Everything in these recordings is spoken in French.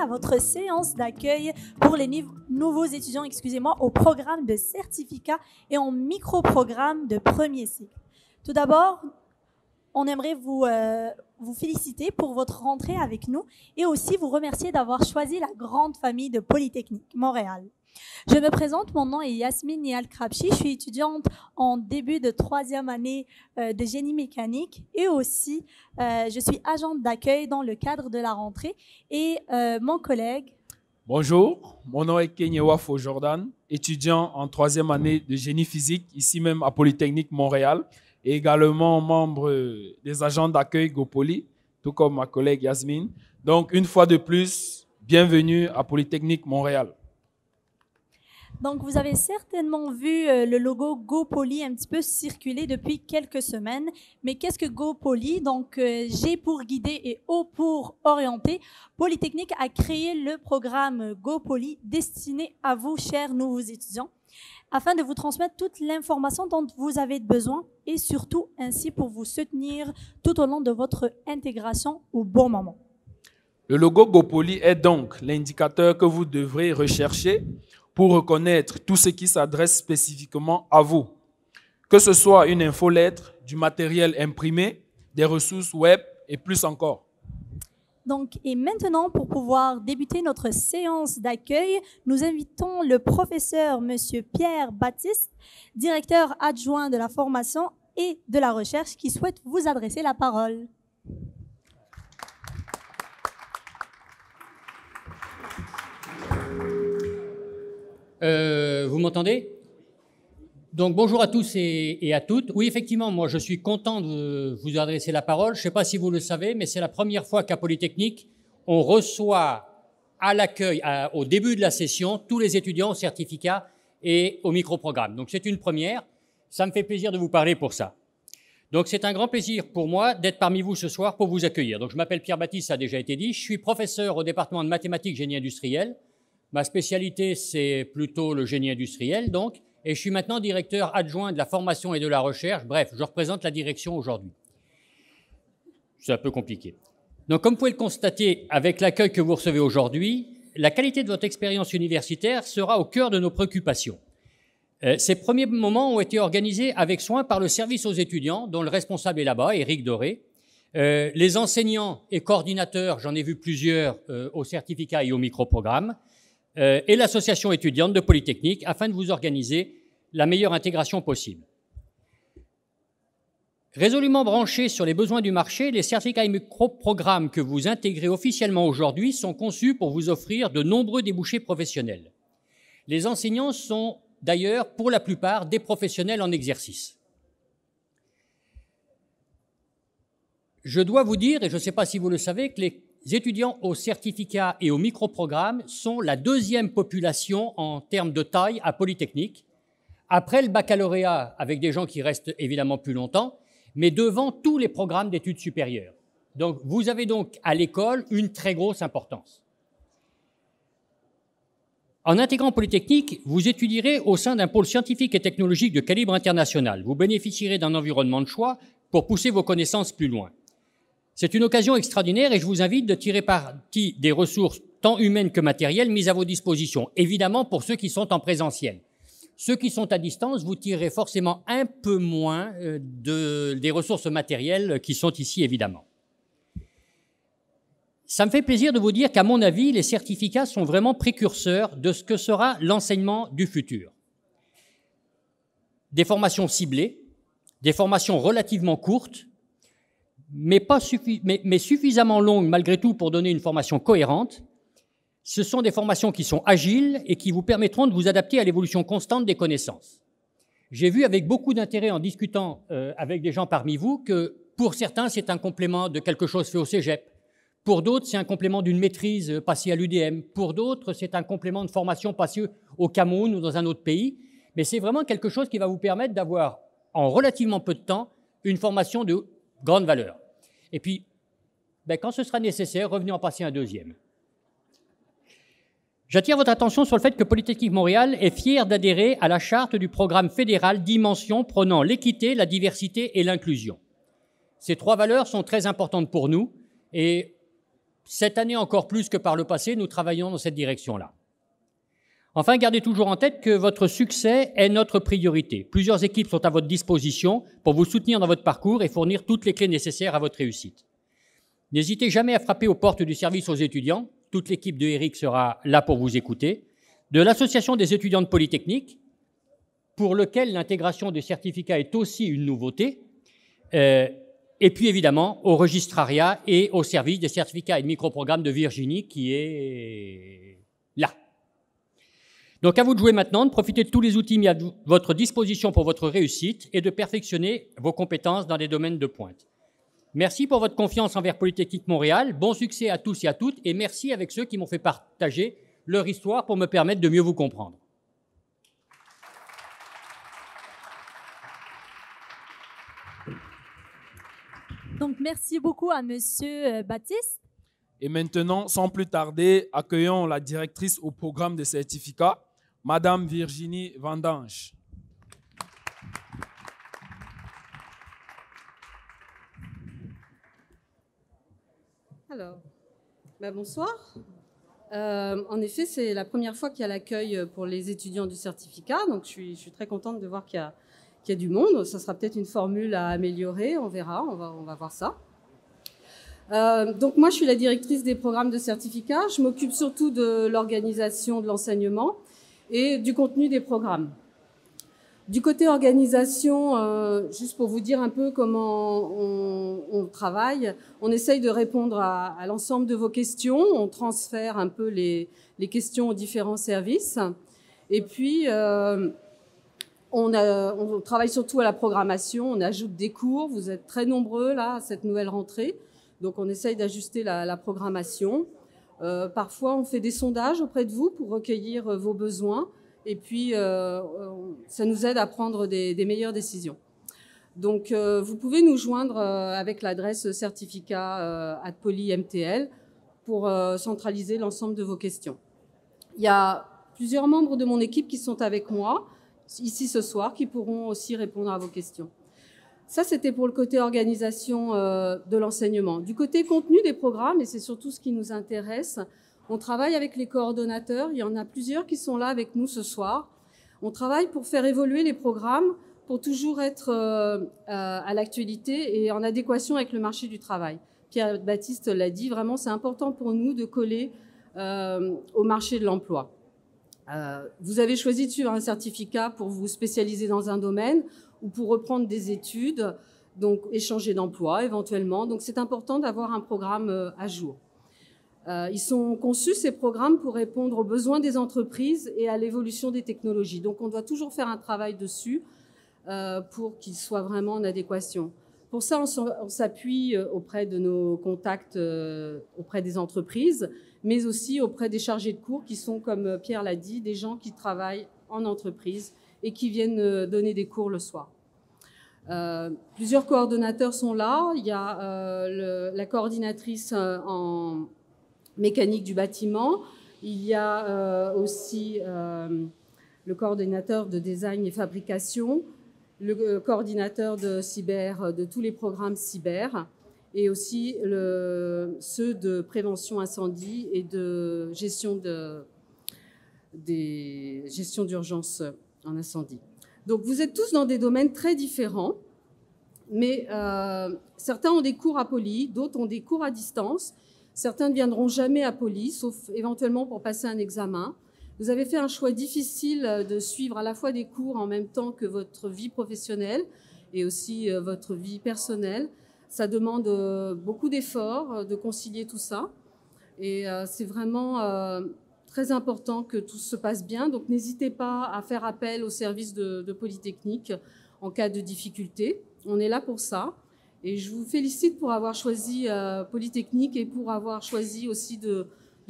à votre séance d'accueil pour les nouveaux étudiants, au programme de certificat et en micro-programme de premier cycle. Tout d'abord, on aimerait vous féliciter pour votre rentrée avec nous et aussi vous remercier d'avoir choisi la grande famille de Polytechnique Montréal. Je me présente, mon nom est Yasmine Nial Krabchi, je suis étudiante en début de 3e année de génie mécanique et aussi je suis agente d'accueil dans le cadre de la rentrée et mon collègue... Bonjour, mon nom est Kenyewa Fo Jordan, étudiant en 3e année de génie physique ici même à Polytechnique Montréal et également membre des agents d'accueil GoPoly, tout comme ma collègue Yasmine. Donc une fois de plus, bienvenue à Polytechnique Montréal. Donc, vous avez certainement vu le logo GoPoly un petit peu circuler depuis quelques semaines. Mais qu'est-ce que GoPoly? Donc, G pour guider et O pour orienter. Polytechnique a créé le programme GoPoly destiné à vous, chers nouveaux étudiants, afin de vous transmettre toute l'information dont vous avez besoin et surtout ainsi pour vous soutenir tout au long de votre intégration au bon moment. Le logo GoPoly est donc l'indicateur que vous devrez rechercher pour reconnaître tout ce qui s'adresse spécifiquement à vous, que ce soit une infolettre, du matériel imprimé, des ressources web et plus encore. Donc, et maintenant, pour pouvoir débuter notre séance d'accueil, nous invitons le professeur Monsieur Pierre Baptiste, directeur adjoint de la formation et de la recherche, qui souhaite vous adresser la parole. Vous m'entendez? Donc bonjour à tous et à toutes. Oui, effectivement, moi je suis content de vous adresser la parole. Je ne sais pas si vous le savez, mais c'est la première fois qu'à Polytechnique, on reçoit à l'accueil, au début de la session, tous les étudiants au certificat et au micro-programme. Donc c'est une première. Ça me fait plaisir de vous parler pour ça. Donc c'est un grand plaisir pour moi d'être parmi vous ce soir pour vous accueillir. Donc je m'appelle Pierre Baptiste, ça a déjà été dit. Je suis professeur au département de mathématiques génie industriel. Ma spécialité, c'est plutôt le génie industriel, donc, et je suis maintenant directeur adjoint de la formation et de la recherche. Bref, je représente la direction aujourd'hui. C'est un peu compliqué. Donc, comme vous pouvez le constater avec l'accueil que vous recevez aujourd'hui, la qualité de votre expérience universitaire sera au cœur de nos préoccupations. Ces premiers moments ont été organisés avec soin par le service aux étudiants, dont le responsable est là-bas, Éric Doré. Les enseignants et coordinateurs, j'en ai vu plusieurs au certificat et au micro-programme, et l'association étudiante de Polytechnique afin de vous organiser la meilleure intégration possible. Résolument branchés sur les besoins du marché, les certificats et micro-programmes que vous intégrez officiellement aujourd'hui sont conçus pour vous offrir de nombreux débouchés professionnels. Les enseignants sont d'ailleurs pour la plupart des professionnels en exercice. Je dois vous dire, et je ne sais pas si vous le savez, que les étudiants au certificat et au micro-programme sont la deuxième population en termes de taille à Polytechnique, après le baccalauréat avec des gens qui restent évidemment plus longtemps, mais devant tous les programmes d'études supérieures. Donc vous avez donc à l'école une très grosse importance. En intégrant Polytechnique, vous étudierez au sein d'un pôle scientifique et technologique de calibre international. Vous bénéficierez d'un environnement de choix pour pousser vos connaissances plus loin. C'est une occasion extraordinaire et je vous invite de tirer parti des ressources tant humaines que matérielles mises à vos dispositions, évidemment pour ceux qui sont en présentiel. Ceux qui sont à distance, vous tirerez forcément un peu moins des ressources matérielles qui sont ici, évidemment. Ça me fait plaisir de vous dire qu'à mon avis, les certificats sont vraiment précurseurs de ce que sera l'enseignement du futur. Des formations ciblées, des formations relativement courtes, mais suffisamment longues malgré tout pour donner une formation cohérente. Ce sont des formations qui sont agiles et qui vous permettront de vous adapter à l'évolution constante des connaissances. J'ai vu avec beaucoup d'intérêt en discutant avec des gens parmi vous que pour certains, c'est un complément de quelque chose fait au cégep. Pour d'autres, c'est un complément d'une maîtrise passée à l'UDM. Pour d'autres, c'est un complément de formation passée au Cameroun ou dans un autre pays. Mais c'est vraiment quelque chose qui va vous permettre d'avoir, en relativement peu de temps, une formation de grande valeur. Et puis, quand ce sera nécessaire, revenez en passer un deuxième. J'attire votre attention sur le fait que Polytechnique Montréal est fier d'adhérer à la charte du programme fédéral Dimension prônant l'équité, la diversité et l'inclusion. Ces trois valeurs sont très importantes pour nous et Cette année, encore plus que par le passé, nous travaillons dans cette direction-là. Enfin, gardez toujours en tête que votre succès est notre priorité. Plusieurs équipes sont à votre disposition pour vous soutenir dans votre parcours et fournir toutes les clés nécessaires à votre réussite. N'hésitez jamais à frapper aux portes du service aux étudiants. Toute l'équipe de Eric sera là pour vous écouter. De l'Association des étudiants de Polytechnique, pour lequel l'intégration des certificats est aussi une nouveauté. Et puis évidemment au registrariat et au service des certificats et de microprogrammes de Virginie qui est là. Donc à vous de jouer maintenant, de profiter de tous les outils mis à votre disposition pour votre réussite et de perfectionner vos compétences dans des domaines de pointe. Merci pour votre confiance envers Polytechnique Montréal, bon succès à tous et à toutes, et merci avec ceux qui m'ont fait partager leur histoire pour me permettre de mieux vous comprendre. Donc, merci beaucoup à Monsieur Baptiste. Et maintenant, sans plus tarder, accueillons la directrice au programme de certificat, Madame Virginie Vendange. Alors, bonsoir. En effet, c'est la première fois qu'il y a l'accueil pour les étudiants du certificat, donc je suis très contente de voir qu'il y a du monde. Ça sera peut-être une formule à améliorer, on verra, on va voir ça. Donc moi, je suis la directrice des programmes de certificat. Je m'occupe surtout de l'organisation de l'enseignement et du contenu des programmes. Du côté organisation, juste pour vous dire un peu comment on travaille, on essaye de répondre à l'ensemble de vos questions, on transfère un peu les questions aux différents services. Et puis, on travaille surtout à la programmation, on ajoute des cours, vous êtes très nombreux là à cette nouvelle rentrée, donc on essaye d'ajuster la programmation. Parfois, on fait des sondages auprès de vous pour recueillir vos besoins. Et puis, ça nous aide à prendre des meilleures décisions. Donc, vous pouvez nous joindre avec l'adresse certificat@poly.mtl pour centraliser l'ensemble de vos questions. Il y a plusieurs membres de mon équipe qui sont avec moi ici ce soir, qui pourront aussi répondre à vos questions. Ça, c'était pour le côté organisation de l'enseignement. Du côté contenu des programmes, et c'est surtout ce qui nous intéresse, on travaille avec les coordonnateurs. Il y en a plusieurs qui sont là avec nous ce soir. On travaille pour faire évoluer les programmes, pour toujours être à l'actualité et en adéquation avec le marché du travail. Pierre-Baptiste l'a dit, vraiment, c'est important pour nous de coller au marché de l'emploi. Vous avez choisi de suivre un certificat pour vous spécialiser dans un domaine ou pour reprendre des études, donc échanger d'emploi éventuellement. Donc c'est important d'avoir un programme à jour. Ils sont conçus, ces programmes, pour répondre aux besoins des entreprises et à l'évolution des technologies. Donc on doit toujours faire un travail dessus pour qu'ils soient vraiment en adéquation. Pour ça, on s'appuie auprès de nos contacts auprès des entreprises, mais aussi auprès des chargés de cours qui sont, comme Pierre l'a dit, des gens qui travaillent en entreprise et qui viennent donner des cours le soir. Plusieurs coordonnateurs sont là. Il y a la coordinatrice en mécanique du bâtiment. Il y a aussi le coordinateur de design et fabrication, le coordinateur de cyber, de tous les programmes cyber, et aussi ceux de prévention incendie et de gestion d'urgence en incendie. Donc vous êtes tous dans des domaines très différents, mais certains ont des cours à Poly, d'autres ont des cours à distance. Certains ne viendront jamais à Poly, sauf éventuellement pour passer un examen. Vous avez fait un choix difficile de suivre à la fois des cours en même temps que votre vie professionnelle et aussi votre vie personnelle. Ça demande beaucoup d'efforts de concilier tout ça. Et c'est vraiment très important que tout se passe bien. Donc n'hésitez pas à faire appel au service de Polytechnique en cas de difficulté. On est là pour ça. Et je vous félicite pour avoir choisi Polytechnique et pour avoir choisi aussi de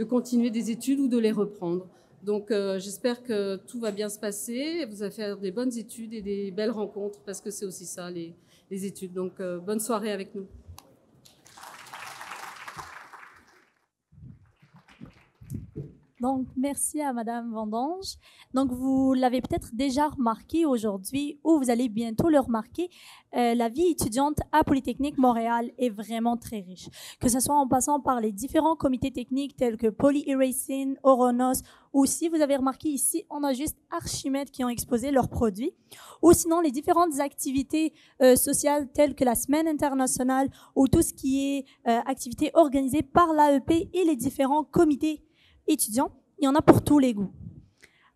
continuer des études ou de les reprendre. Donc j'espère que tout va bien se passer. Vous allez faire des bonnes études et des belles rencontres parce que c'est aussi ça les études. Donc bonne soirée avec nous. Donc, merci à Madame Vendange. Donc, vous l'avez peut-être déjà remarqué aujourd'hui, ou vous allez bientôt le remarquer, la vie étudiante à Polytechnique Montréal est vraiment très riche. Que ce soit en passant par les différents comités techniques tels que Poly-Erasing, Oronos, ou si vous avez remarqué ici, on a juste Archimède qui ont exposé leurs produits, ou sinon les différentes activités sociales telles que la Semaine internationale, ou tout ce qui est activités organisées par l'AEP et les différents comités étudiants, il y en a pour tous les goûts.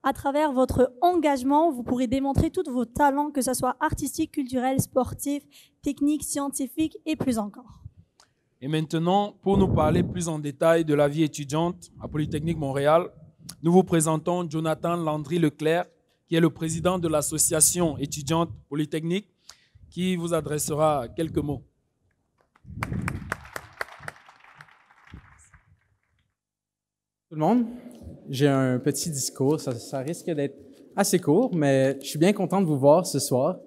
À travers votre engagement, vous pourrez démontrer tous vos talents, que ce soit artistiques, culturels, sportifs, techniques, scientifiques et plus encore. Et maintenant, pour nous parler plus en détail de la vie étudiante à Polytechnique Montréal, nous vous présentons Jonathan Landry-Leclerc, qui est le président de l'association étudiante Polytechnique, qui vous adressera quelques mots. Tout le monde, j'ai un petit discours, ça risque d'être assez court, mais je suis bien content de vous voir ce soir.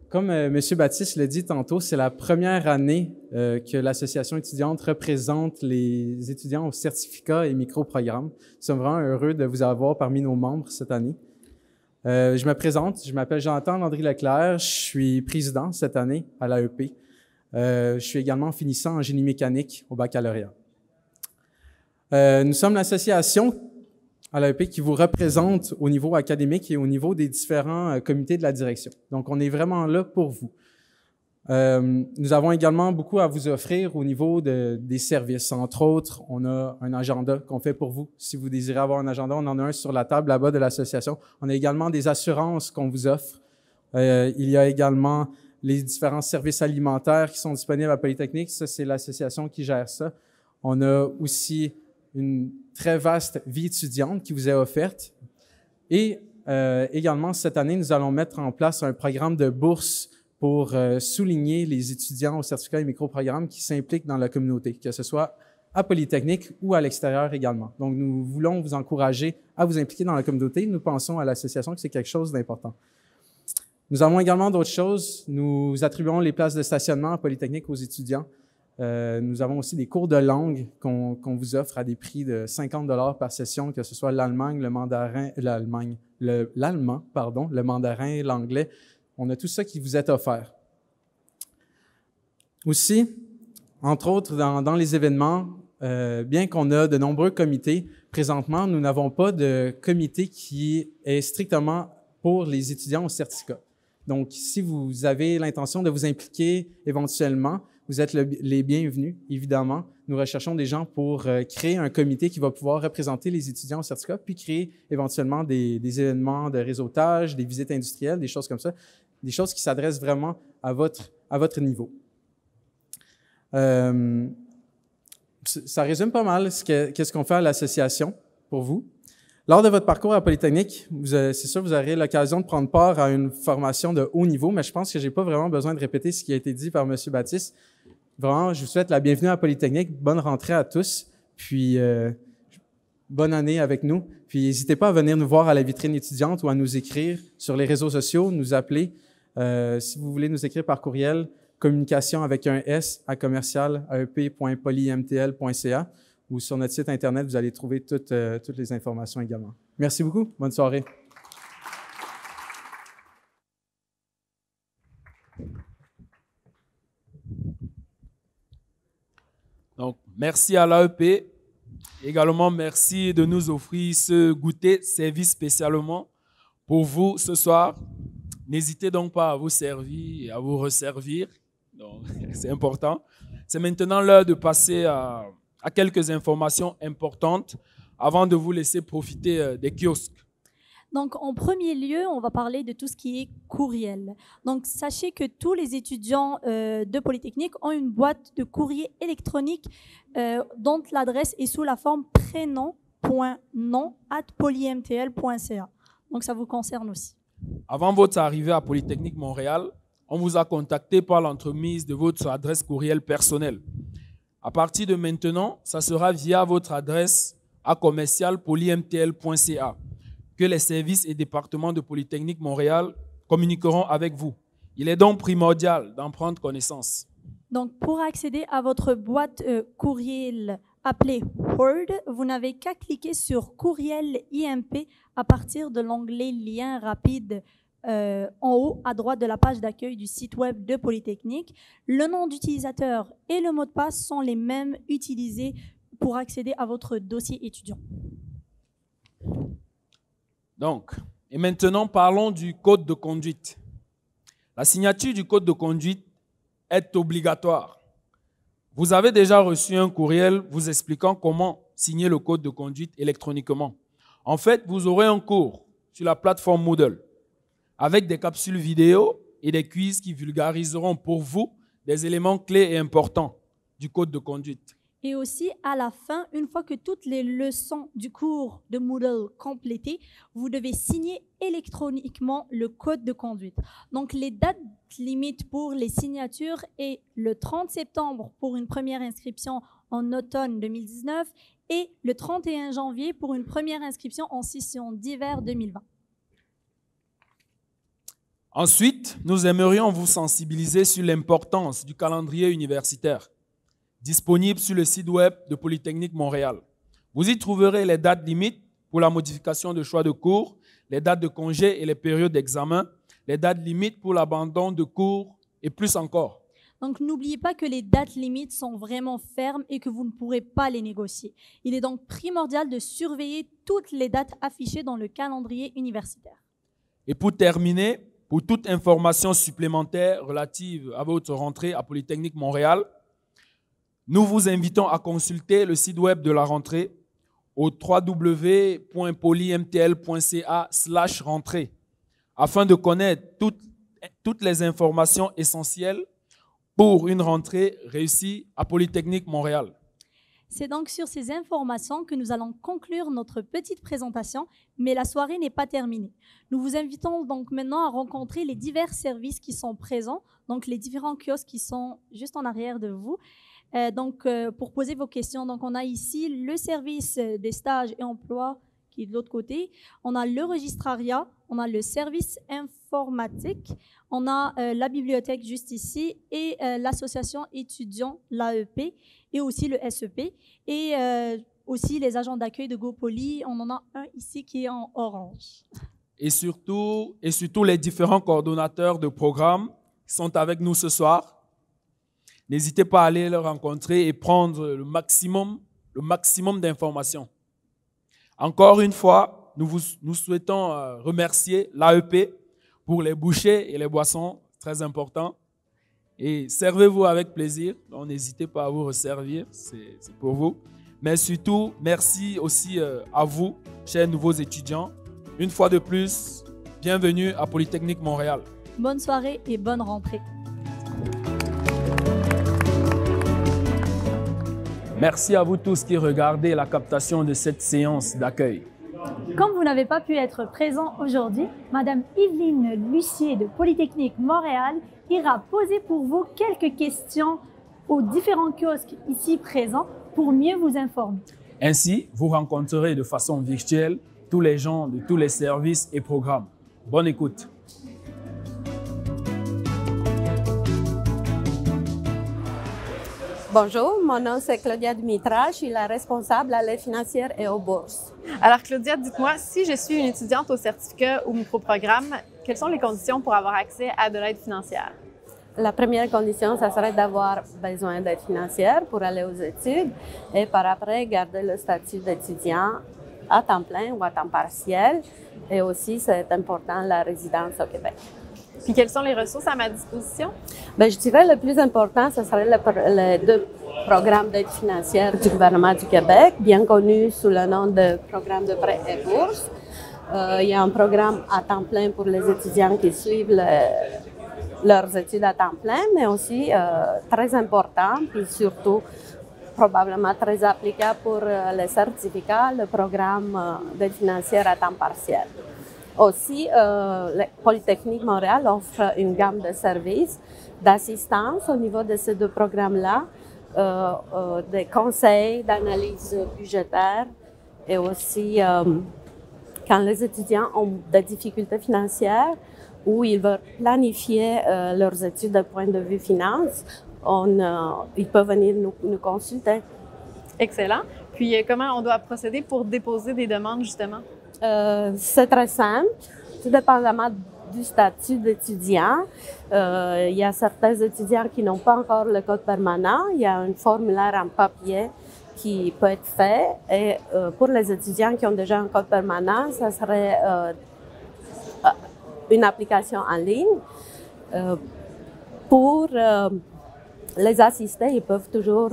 Comme M. Baptiste l'a dit tantôt, c'est la première année que l'association étudiante représente les étudiants au certificat et micro-programmes. Nous sommes vraiment heureux de vous avoir parmi nos membres cette année. Je me présente, je m'appelle Jonathan Landry-Leclerc, je suis président cette année à l'AEP. Je suis également finissant en génie mécanique au baccalauréat. Nous sommes l'association à l'AEP qui vous représente au niveau académique et au niveau des différents comités de la direction. Donc, on est vraiment là pour vous. Nous avons également beaucoup à vous offrir au niveau des services. Entre autres, on a un agenda qu'on fait pour vous. Si vous désirez avoir un agenda, on en a un sur la table là-bas de l'association. On a également des assurances qu'on vous offre. Il y a également les différents services alimentaires qui sont disponibles à Polytechnique. Ça, c'est l'association qui gère ça. On a aussi une très vaste vie étudiante qui vous est offerte. Et également, cette année, nous allons mettre en place un programme de bourse pour souligner les étudiants au certificat et micro-programmes qui s'impliquent dans la communauté, que ce soit à Polytechnique ou à l'extérieur également. Donc, nous voulons vous encourager à vous impliquer dans la communauté. Nous pensons à l'association que c'est quelque chose d'important. Nous avons également d'autres choses. Nous attribuons les places de stationnement à Polytechnique aux étudiants. Nous avons aussi des cours de langue qu'on vous offre à des prix de 50 $ par session, que ce soit l'allemand, le mandarin, le mandarin, l'anglais. On a tout ça qui vous est offert. Aussi, entre autres, dans les événements, bien qu'on a de nombreux comités, présentement, nous n'avons pas de comité qui est strictement pour les étudiants au certificat. Donc, si vous avez l'intention de vous impliquer éventuellement, vous êtes les bienvenus, évidemment. Nous recherchons des gens pour créer un comité qui va pouvoir représenter les étudiants au certificat, puis créer éventuellement des événements de réseautage, des visites industrielles, des choses comme ça, des choses qui s'adressent vraiment à votre niveau. Ça résume pas mal qu'est-ce qu'on fait à l'association pour vous. Lors de votre parcours à Polytechnique, c'est sûr que vous aurez l'occasion de prendre part à une formation de haut niveau, mais je pense que j'ai pas vraiment besoin de répéter ce qui a été dit par M. Baptiste. Vraiment, je vous souhaite la bienvenue à Polytechnique. Bonne rentrée à tous. Puis, bonne année avec nous. Puis, n'hésitez pas à venir nous voir à la vitrine étudiante ou à nous écrire sur les réseaux sociaux, nous appeler. Si vous voulez nous écrire par courriel, communication avec un S à commercial.aep.polymtl.ca ou sur notre site Internet, vous allez trouver toutes les informations également. Merci beaucoup. Bonne soirée. Donc, merci à l'AEP. Également, merci de nous offrir ce goûter servi spécialement pour vous ce soir. N'hésitez donc pas à vous servir et à vous resservir. C'est important. C'est maintenant l'heure de passer à quelques informations importantes avant de vous laisser profiter des kiosques. Donc, en premier lieu, on va parler de tout ce qui est courriel. Donc, sachez que tous les étudiants de Polytechnique ont une boîte de courrier électronique dont l'adresse est sous la forme prénom.nom@polymtl.ca. Donc, ça vous concerne aussi. Avant votre arrivée à Polytechnique Montréal, on vous a contacté par l'entremise de votre adresse courriel personnelle. À partir de maintenant, ça sera via votre adresse à commercial.polymtl.ca que les services et départements de Polytechnique Montréal communiqueront avec vous. Il est donc primordial d'en prendre connaissance. Donc, pour accéder à votre boîte courriel appelée Word, vous n'avez qu'à cliquer sur Courriel IMP à partir de l'onglet Lien rapide en haut à droite de la page d'accueil du site web de Polytechnique. Le nom d'utilisateur et le mot de passe sont les mêmes utilisés pour accéder à votre dossier étudiant. Donc, et maintenant, parlons du code de conduite. La signature du code de conduite est obligatoire. Vous avez déjà reçu un courriel vous expliquant comment signer le code de conduite électroniquement. En fait, vous aurez un cours sur la plateforme Moodle avec des capsules vidéo et des quiz qui vulgariseront pour vous des éléments clés et importants du code de conduite. Et aussi, à la fin, une fois que toutes les leçons du cours de Moodle complétées, vous devez signer électroniquement le code de conduite. Donc, les dates limites pour les signatures est le 30 septembre pour une première inscription en automne 2019 et le 31 janvier pour une première inscription en session d'hiver 2020. Ensuite, nous aimerions vous sensibiliser sur l'importance du calendrier universitaire, disponible sur le site web de Polytechnique Montréal. Vous y trouverez les dates limites pour la modification de choix de cours, les dates de congé et les périodes d'examen, les dates limites pour l'abandon de cours et plus encore. Donc, n'oubliez pas que les dates limites sont vraiment fermes et que vous ne pourrez pas les négocier. Il est donc primordial de surveiller toutes les dates affichées dans le calendrier universitaire. Et pour terminer, pour toute information supplémentaire relative à votre rentrée à Polytechnique Montréal, nous vous invitons à consulter le site web de la rentrée au www.polymtl.ca/rentrée afin de connaître toutes les informations essentielles pour une rentrée réussie à Polytechnique Montréal. C'est donc sur ces informations que nous allons conclure notre petite présentation, mais la soirée n'est pas terminée. Nous vous invitons donc maintenant à rencontrer les divers services qui sont présents, donc les différents kiosques qui sont juste en arrière de vous. Pour poser vos questions, donc on a ici le service des stages et emplois qui est de l'autre côté. On a le registrariat, on a le service informatique, on a la bibliothèque juste ici et l'association étudiant, l'AEP, et aussi le SEP. Et aussi les agents d'accueil de GoPoly, on en a un ici qui est en orange. Et surtout les différents coordonnateurs de programmes qui sont avec nous ce soir. N'hésitez pas à aller les rencontrer et prendre le maximum d'informations. Encore une fois, nous souhaitons remercier l'AEP pour les bouchées et les boissons, très important. Et servez-vous avec plaisir. Donc, n'hésitez pas à vous resservir, c'est pour vous. Mais surtout, merci aussi à vous, chers nouveaux étudiants. Une fois de plus, bienvenue à Polytechnique Montréal. Bonne soirée et bonne rentrée. Merci à vous tous qui regardez la captation de cette séance d'accueil. Comme vous n'avez pas pu être présent aujourd'hui, Madame Yveline Lucier de Polytechnique Montréal ira poser pour vous quelques questions aux différents kiosques ici présents pour mieux vous informer. Ainsi, vous rencontrerez de façon virtuelle tous les gens de tous les services et programmes. Bonne écoute. Bonjour, mon nom c'est Claudia Dimitra, je suis la responsable à l'aide financière et aux bourses. Alors Claudia, dites-moi, si je suis une étudiante au certificat ou microprogramme, quelles sont les conditions pour avoir accès à de l'aide financière? La première condition, ça serait d'avoir besoin d'aide financière pour aller aux études et par après garder le statut d'étudiant à temps plein ou à temps partiel. Et aussi, c'est important, la résidence au Québec. Puis quelles sont les ressources à ma disposition? Bien, je dirais le plus important, ce serait les deux programmes d'aide financière du gouvernement du Québec, bien connus sous le nom de programme de prêts et bourses. Il y a un programme à temps plein pour les étudiants qui suivent leurs études à temps plein, mais aussi très important, puis surtout probablement très applicable pour les certificats, le programme d'aide financière à temps partiel. Aussi, Polytechnique Montréal offre une gamme de services d'assistance au niveau de ces deux programmes-là, des conseils d'analyse budgétaire et aussi quand les étudiants ont des difficultés financières ou ils veulent planifier leurs études d'un point de vue finance, ils peuvent venir nous consulter. Excellent. Puis, comment on doit procéder pour déposer des demandes, justement? C'est très simple, tout dépendamment du statut d'étudiant. Il y a certains étudiants qui n'ont pas encore le code permanent. Il y a un formulaire en papier qui peut être fait. Et pour les étudiants qui ont déjà un code permanent, ça serait une application en ligne. Pour les assistés, ils peuvent toujours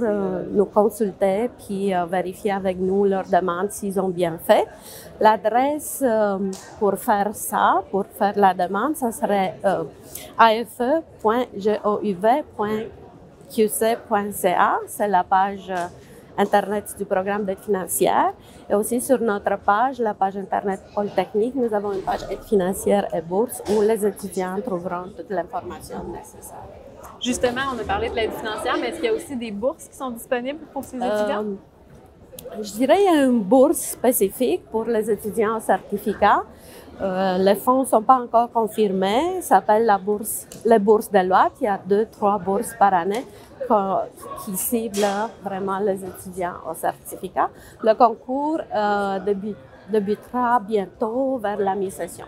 nous consulter puis vérifier avec nous leurs demandes s'ils ont bien fait. L'adresse pour faire ça, pour faire la demande, ça serait afe.gouv.qc.ca. C'est la page Internet du programme d'aide financière. Et aussi sur notre page, la page Internet Polytechnique, nous avons une page aide financière et bourse où les étudiants trouveront toute l'information nécessaire. Justement, on a parlé de l'aide financière, mais est-ce qu'il y a aussi des bourses qui sont disponibles pour ces étudiants? Je dirais qu'il y a une bourse spécifique pour les étudiants en certificat. Les fonds ne sont pas encore confirmés. Ça s'appelle les bourses de loi. Il y a 2-3 bourses par année qui ciblent vraiment les étudiants au certificat. Le concours débutera bientôt vers la mi-session.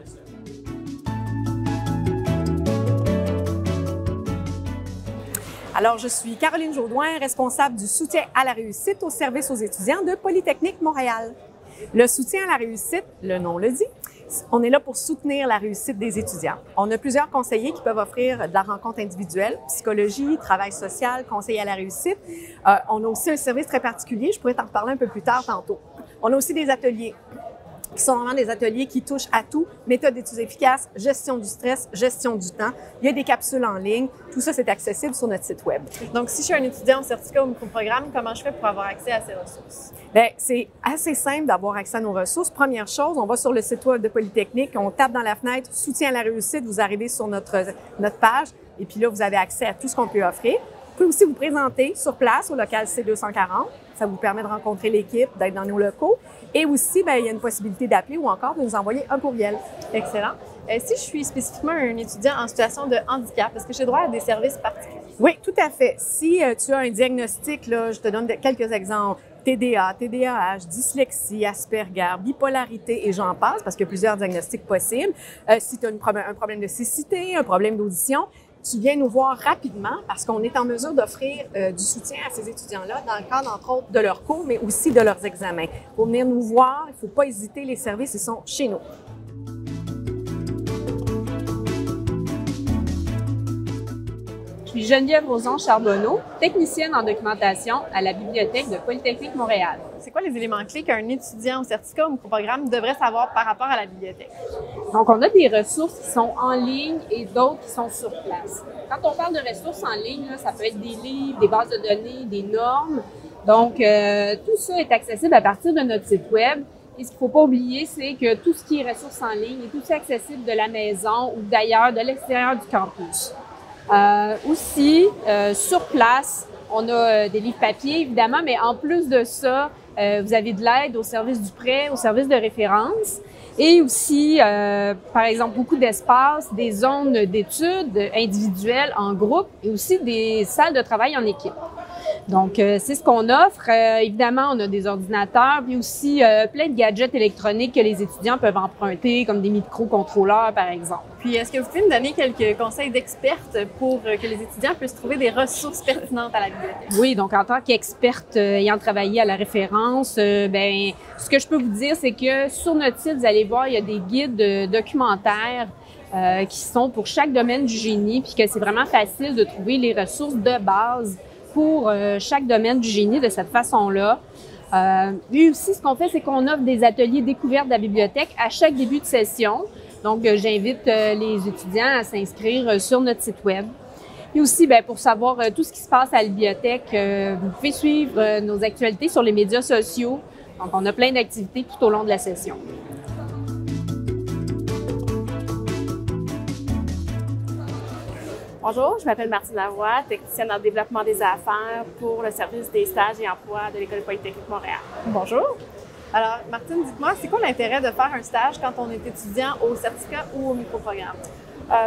Alors, je suis Caroline Jaudoin, responsable du soutien à la réussite au service aux étudiants de Polytechnique Montréal. Le soutien à la réussite, le nom le dit, on est là pour soutenir la réussite des étudiants. On a plusieurs conseillers qui peuvent offrir de la rencontre individuelle, psychologie, travail social, conseil à la réussite. On a aussi un service très particulier, je pourrais t'en reparler un peu plus tard tantôt. On a aussi des ateliers qui sont vraiment des ateliers qui touchent à tout, méthode d'études efficaces, gestion du stress, gestion du temps. Il y a des capsules en ligne. Tout ça, c'est accessible sur notre site Web. Donc, si je suis un étudiant au certificat ou microprogramme, comment je fais pour avoir accès à ces ressources? Bien, c'est assez simple d'avoir accès à nos ressources. Première chose, on va sur le site Web de Polytechnique, on tape dans la fenêtre « Soutien à la réussite », vous arrivez sur notre page et puis là, vous avez accès à tout ce qu'on peut offrir. Vous pouvez aussi vous présenter sur place au local C240. Ça vous permet de rencontrer l'équipe, d'être dans nos locaux. Et aussi, bien, il y a une possibilité d'appeler ou encore de nous envoyer un courriel. Excellent. Si je suis spécifiquement un étudiant en situation de handicap, est-ce que j'ai droit à des services particuliers? Oui, tout à fait. Si tu as un diagnostic, là, je te donne quelques exemples. TDA, TDAH, dyslexie, Asperger, bipolarité et j'en passe, parce qu'il y a plusieurs diagnostics possibles. Si tu as un problème de cécité, un problème d'audition, tu viens nous voir rapidement parce qu'on est en mesure d'offrir du soutien à ces étudiants-là dans le cadre, entre autres, de leurs cours, mais aussi de leurs examens. Pour venir nous voir, il ne faut pas hésiter, les services, ils sont chez nous. Je suis Geneviève Roson-Charbonneau, technicienne en documentation à la Bibliothèque de Polytechnique Montréal. C'est quoi les éléments clés qu'un étudiant au certificat ou microprogramme devrait savoir par rapport à la bibliothèque? Donc, on a des ressources qui sont en ligne et d'autres qui sont sur place. Quand on parle de ressources en ligne, là, ça peut être des livres, des bases de données, des normes. Donc, tout ça est accessible à partir de notre site Web. Et ce qu'il ne faut pas oublier, c'est que tout ce qui est ressources en ligne est aussi accessible de la maison ou d'ailleurs, de l'extérieur du campus. Sur place, on a des livres papier, évidemment, mais en plus de ça, vous avez de l'aide au service du prêt, au service de référence et aussi, par exemple, beaucoup d'espace, des zones d'études individuelles en groupe et aussi des salles de travail en équipe. Donc, c'est ce qu'on offre. Évidemment, on a des ordinateurs, puis aussi plein de gadgets électroniques que les étudiants peuvent emprunter, comme des microcontrôleurs, par exemple. Puis, est-ce que vous pouvez me donner quelques conseils d'experte pour que les étudiants puissent trouver des ressources pertinentes à la bibliothèque? Oui, donc en tant qu'experte ayant travaillé à la référence, ce que je peux vous dire, c'est que sur notre site, vous allez voir, il y a des guides documentaires qui sont pour chaque domaine du génie, puis que c'est vraiment facile de trouver les ressources de base pour chaque domaine du génie de cette façon-là. Et aussi, ce qu'on fait, c'est qu'on offre des ateliers découvertes de la bibliothèque à chaque début de session. Donc, j'invite les étudiants à s'inscrire sur notre site Web. Et aussi, pour savoir tout ce qui se passe à la bibliothèque, vous pouvez suivre nos actualités sur les médias sociaux. Donc, on a plein d'activités tout au long de la session. Bonjour, je m'appelle Martine Lavoie, technicienne en développement des affaires pour le service des stages et emplois de l'École polytechnique Montréal. Bonjour. Alors, Martine, dites-moi, c'est quoi l'intérêt de faire un stage quand on est étudiant au certificat ou au microprogramme?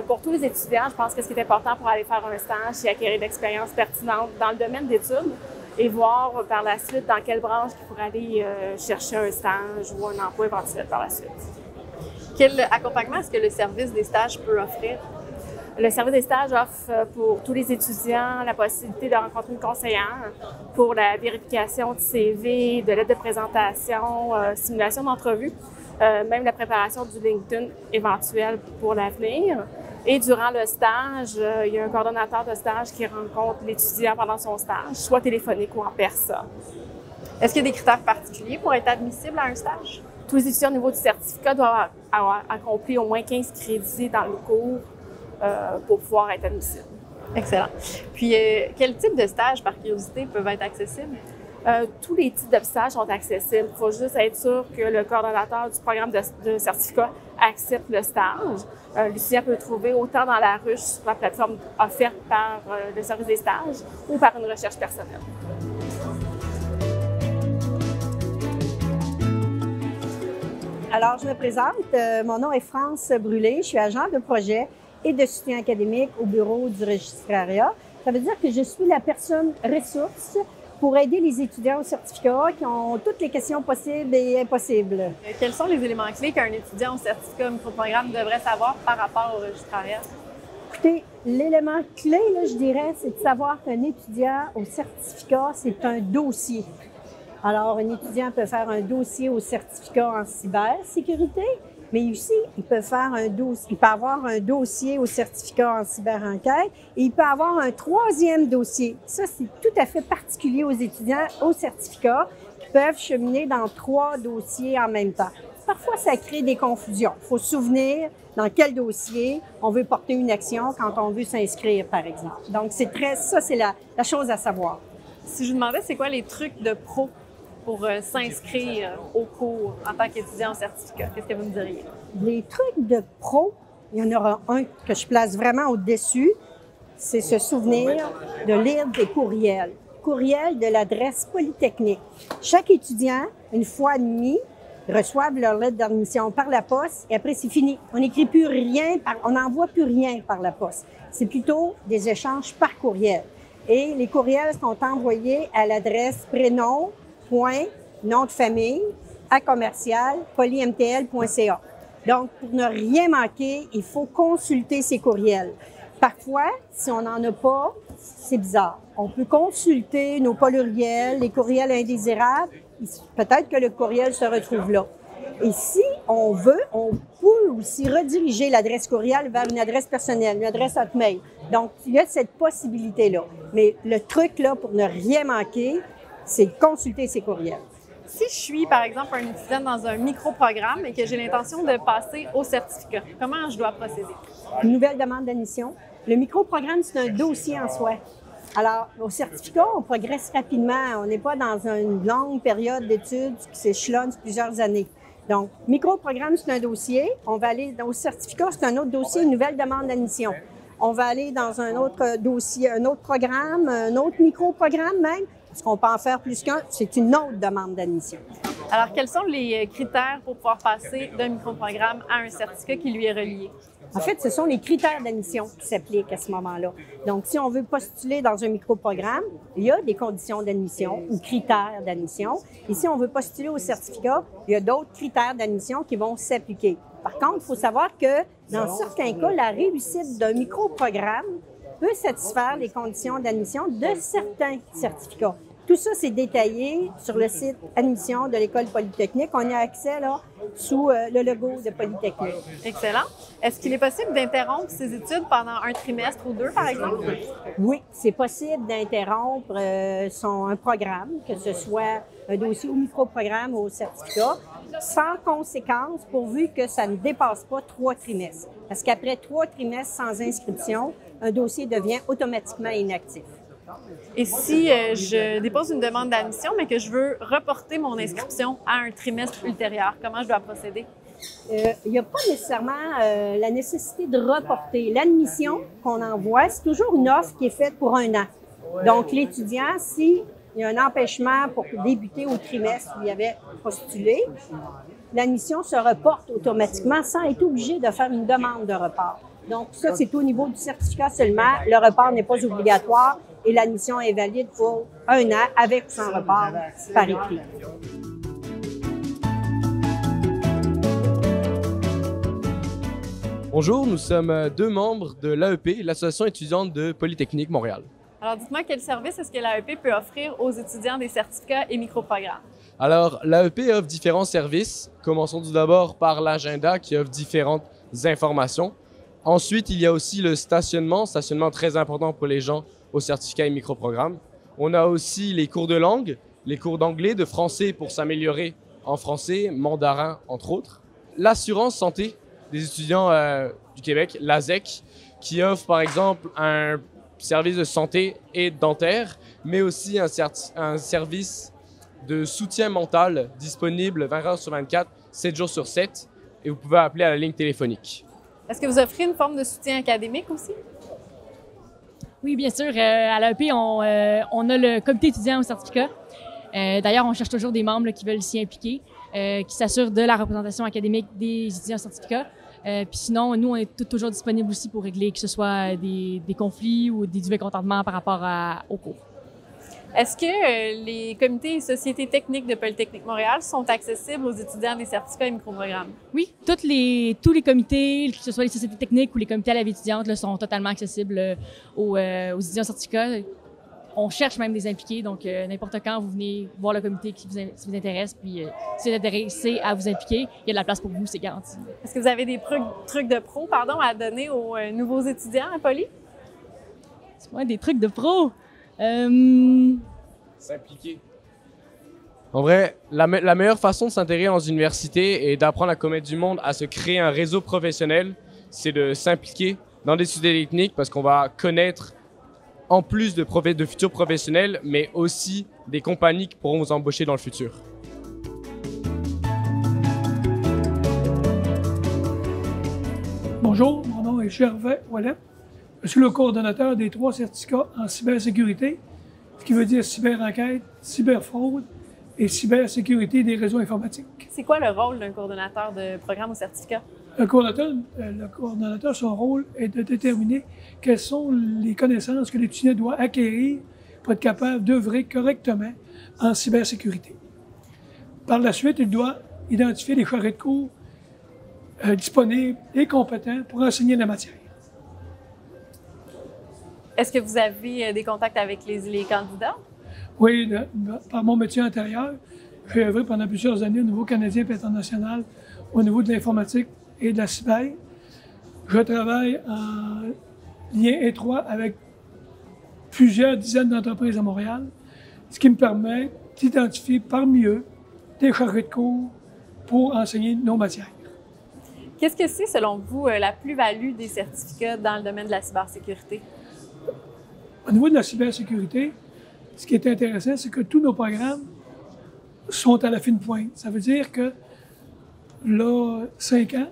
Pour tous les étudiants, je pense que ce qui est important pour aller faire un stage, c'est acquérir de l'expérience pertinente dans le domaine d'études et voir par la suite dans quelle branche il pourrait aller chercher un stage ou un emploi éventuel par la suite. Quel accompagnement est-ce que le service des stages peut offrir? Le service des stages offre pour tous les étudiants la possibilité de rencontrer une conseillère pour la vérification de CV, de lettres de présentation, simulation d'entrevue, même la préparation du LinkedIn éventuel pour l'avenir. Et durant le stage, il y a un coordonnateur de stage qui rencontre l'étudiant pendant son stage, soit téléphonique ou en personne. Est-ce qu'il y a des critères particuliers pour être admissible à un stage? Tous les étudiants au niveau du certificat doivent avoir accompli au moins 15 crédits dans le cours pour pouvoir être admissible. Excellent. Puis, quel type de stages, par curiosité, peuvent être accessibles? Tous les types de stages sont accessibles. Il faut juste être sûr que le coordonnateur du programme de certificat accepte le stage. L'étudiant peut le trouver autant dans la ruche sur la plateforme offerte par le service des stages ou par une recherche personnelle. Alors, je me présente. Mon nom est France Brûlé. Je suis agent de projet et de soutien académique au bureau du registrariat. Ça veut dire que je suis la personne ressource pour aider les étudiants au certificat qui ont toutes les questions possibles et impossibles. Quels sont les éléments clés qu'un étudiant au certificat microprogramme devrait savoir par rapport au registrariat? Écoutez, l'élément clé, là, je dirais, c'est de savoir qu'un étudiant au certificat, c'est un dossier. Alors, un étudiant peut faire un dossier au certificat en cybersécurité, mais aussi, il peut avoir un dossier au certificat en cyberenquête et il peut avoir un troisième dossier. Ça, c'est tout à fait particulier aux étudiants au certificat qui peuvent cheminer dans 3 dossiers en même temps. Parfois, ça crée des confusions. Il faut se souvenir dans quel dossier on veut porter une action quand on veut s'inscrire, par exemple. Donc, ça, c'est la chose à savoir. Si je vous demandais, c'est quoi les trucs de pro pour s'inscrire au cours en tant qu'étudiant au certificat? Qu'est-ce que vous me diriez? Les trucs de pro, il y en aura un que je place vraiment au-dessus, c'est se souvenir de lire des courriels. Courriels de l'adresse Polytechnique. Chaque étudiant, une fois admis, reçoivent leur lettre d'admission par la poste et après, c'est fini. On n'écrit plus rien, on n'envoie plus rien par la poste. C'est plutôt des échanges par courriel. Et les courriels sont envoyés à l'adresse prénom, nom de famille, @polymtl.ca. Donc, pour ne rien manquer, il faut consulter ces courriels. Parfois, si on n'en a pas, c'est bizarre. On peut consulter nos pluriels, les courriels indésirables. Peut-être que le courriel se retrouve là. Et si on veut, on peut aussi rediriger l'adresse courriel vers une adresse personnelle, une adresse Hotmail. Donc, il y a cette possibilité-là. Mais le truc, là, pour ne rien manquer, c'est de consulter ces courriels. Si je suis, par exemple, un étudiant dans un micro-programme et que j'ai l'intention de passer au certificat, comment je dois procéder? Une nouvelle demande d'admission. Le micro-programme, c'est un dossier en soi. Alors, au certificat, on progresse rapidement. On n'est pas dans une longue période d'études qui s'échelonne sur plusieurs années. Donc, micro-programme, c'est un dossier. On va aller au certificat, c'est un autre dossier, une nouvelle demande d'admission. On va aller dans un autre dossier, un autre programme, un autre micro-programme même. Parce qu'on peut en faire plus qu'un, c'est une autre demande d'admission. Alors, quels sont les critères pour pouvoir passer d'un microprogramme à un certificat qui lui est relié? En fait, ce sont les critères d'admission qui s'appliquent à ce moment-là. Donc, si on veut postuler dans un microprogramme, il y a des conditions d'admission ou critères d'admission. Et si on veut postuler au certificat, il y a d'autres critères d'admission qui vont s'appliquer. Par contre, il faut savoir que dans certains cas, la réussite d'un microprogramme peut satisfaire les conditions d'admission de certains certificats. Tout ça, c'est détaillé sur le site admission de l'École polytechnique. On y a accès là, sous le logo de Polytechnique. Excellent. Est-ce qu'il est possible d'interrompre ses études pendant un trimestre ou 2, par exemple? Oui, c'est possible d'interrompre un programme, que ce soit un dossier ou micro-programme ou au certificat, sans conséquence, pourvu que ça ne dépasse pas 3 trimestres. Parce qu'après 3 trimestres sans inscription, un dossier devient automatiquement inactif. Et si je dépose une demande d'admission, mais que je veux reporter mon inscription à un trimestre ultérieur, comment je dois procéder? Il n'y a pas nécessairement la nécessité de reporter. L'admission qu'on envoie, c'est toujours une offre qui est faite pour 1 an. Donc, l'étudiant, s'il y a un empêchement pour débuter au trimestre où il avait postulé, l'admission se reporte automatiquement sans être obligé de faire une demande de report. Donc, ça, c'est au niveau du certificat seulement. Le report n'est pas obligatoire et l'admission est valide pour 1 an avec ou sans report par écrit. Bonjour, nous sommes 2 membres de l'AEP, l'Association étudiante de Polytechnique Montréal. Alors, dites-moi, quel service est-ce que l'AEP peut offrir aux étudiants des certificats et microprogrammes? Alors, l'AEP offre différents services. Commençons tout d'abord par l'agenda qui offre différentes informations. Ensuite, il y a aussi le stationnement très important pour les gens aux certificats et microprogrammes. On a aussi les cours de langue, les cours d'anglais, de français pour s'améliorer en français, mandarin entre autres. L'assurance santé des étudiants du Québec, l'ASEC, qui offre par exemple un service de santé et dentaire, mais aussi un service de soutien mental disponible 20 heures sur 24, 7 jours sur 7, et vous pouvez appeler à la ligne téléphonique. Est-ce que vous offrez une forme de soutien académique aussi? Oui, bien sûr. À l'AEP, on a le comité étudiant au certificat. D'ailleurs, on cherche toujours des membres là, qui veulent s'y impliquer, qui s'assurent de la représentation académique des étudiants au certificat. Puis sinon, nous, on est toujours disponibles aussi pour régler que ce soit des conflits ou des du mécontentement par rapport aux cours. Est-ce que les comités et sociétés techniques de Polytechnique Montréal sont accessibles aux étudiants des certificats et microprogrammes? Oui, tous les comités, que ce soit les sociétés techniques ou les comités à la vie étudiante, là, sont totalement accessibles aux étudiants certificats. On cherche même des impliqués, donc n'importe quand, vous venez voir le comité qui vous intéresse, puis si vous êtes intéressé à vous impliquer, il y a de la place pour vous, c'est garanti. Est-ce que vous avez des trucs de pro à donner aux nouveaux étudiants à Poly? C'est moi, des trucs de pro? S'impliquer. En vrai, la meilleure façon de s'intégrer dans une université et d'apprendre à connaître du monde, à se créer un réseau professionnel, c'est de s'impliquer dans des sociétés techniques parce qu'on va connaître en plus de futurs professionnels, mais aussi des compagnies qui pourront vous embaucher dans le futur. Bonjour, mon nom est Gervais Ouellet. Je suis le coordonnateur des 3 certificats en cybersécurité, ce qui veut dire cyberenquête, cyberfraude et cybersécurité des réseaux informatiques. C'est quoi le rôle d'un coordonnateur de programme ou certificat? Le coordonnateur, son rôle est de déterminer quelles sont les connaissances que l'étudiant doit acquérir pour être capable d'œuvrer correctement en cybersécurité. Par la suite, il doit identifier les charrettes de cours disponibles et compétents pour enseigner la matière. Est-ce que vous avez des contacts avec les candidats? Oui, par mon métier antérieur, j'ai œuvré pendant plusieurs années au niveau canadien et international, au niveau de l'informatique et de la cyber. Je travaille en lien étroit avec plusieurs dizaines d'entreprises à Montréal, ce qui me permet d'identifier parmi eux des chargés de cours pour enseigner nos matières. Qu'est-ce que c'est, selon vous, la plus-value des certificats dans le domaine de la cybersécurité? Au niveau de la cybersécurité, ce qui est intéressant, c'est que tous nos programmes sont à la fine pointe. Ça veut dire que, là, 5 ans,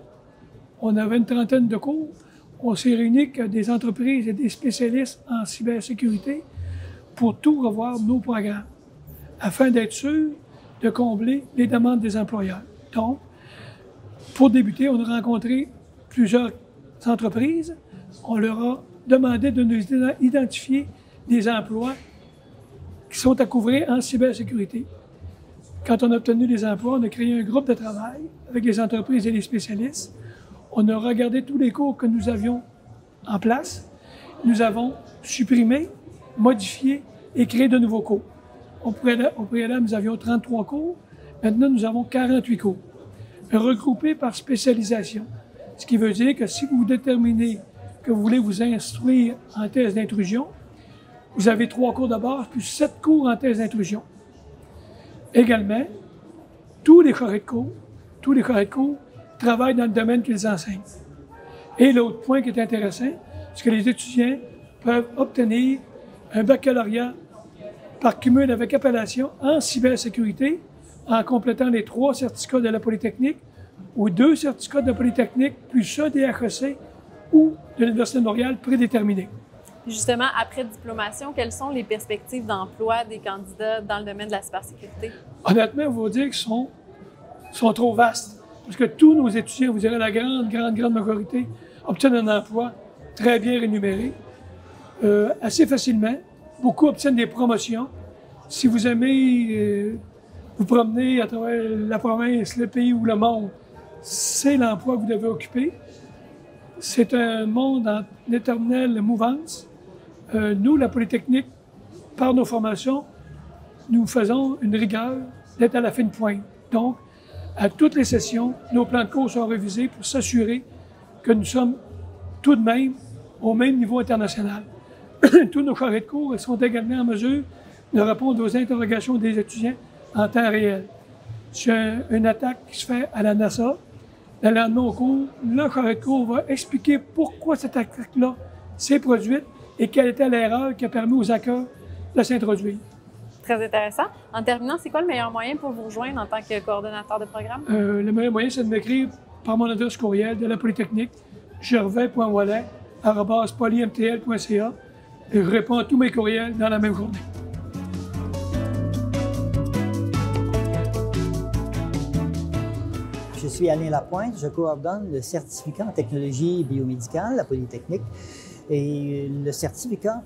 on avait une trentaine de cours. On s'est réunis avec des entreprises et des spécialistes en cybersécurité pour tout revoir nos programmes, afin d'être sûr de combler les demandes des employeurs. Donc, pour débuter, on a rencontré plusieurs entreprises. On leur a demandé de nous identifier des emplois qui sont à couvrir en cybersécurité. Quand on a obtenu des emplois, on a créé un groupe de travail avec les entreprises et les spécialistes. On a regardé tous les cours que nous avions en place. Nous avons supprimé, modifié et créé de nouveaux cours. Au préalable, nous avions 33 cours. Maintenant, nous avons 48 cours, regroupés par spécialisation. Ce qui veut dire que si vous déterminez que vous voulez vous instruire en thèse d'intrusion, vous avez 3 cours de base plus 7 cours en thèse d'intrusion. Également, tous les chargés de cours travaillent dans le domaine qu'ils enseignent. Et l'autre point qui est intéressant, c'est que les étudiants peuvent obtenir un baccalauréat par cumul avec appellation en cybersécurité en complétant les 3 certificats de la Polytechnique ou 2 certificats de la Polytechnique plus ceux des HEC ou de l'Université de Montréal prédéterminés. Justement, après diplomation, quelles sont les perspectives d'emploi des candidats dans le domaine de la cybersécurité? Honnêtement, on va dire qu'ils sont trop vastes. Parce que tous nos étudiants, vous direz la grande majorité, obtiennent un emploi très bien rémunéré, assez facilement. Beaucoup obtiennent des promotions. Si vous aimez vous promener à travers la province, le pays ou le monde, c'est l'emploi que vous devez occuper. C'est un monde en éternelle mouvance. Nous, la Polytechnique, par nos formations, nous faisons une rigueur d'être à la fine pointe. Donc, à toutes les sessions, nos plans de cours sont révisés pour s'assurer que nous sommes tout de même au même niveau international. Tous nos charrettes de cours sont également en mesure de répondre aux interrogations des étudiants en temps réel. C'est une attaque qui se fait à la NASA. Le lendemain au cours, le charrette de cours va expliquer pourquoi cette attaque-là s'est produite et quelle était l'erreur qui a permis aux hackers de s'introduire. Très intéressant. En terminant, c'est quoi le meilleur moyen pour vous rejoindre en tant que coordonnateur de programme? Le meilleur moyen, c'est de m'écrire par mon adresse courriel de la Polytechnique, gervais.wallet@polymtl.ca, et je réponds à tous mes courriels dans la même journée. Je suis Alain Lapointe, je coordonne le certificat en technologie biomédicale à Polytechnique. Et le certificat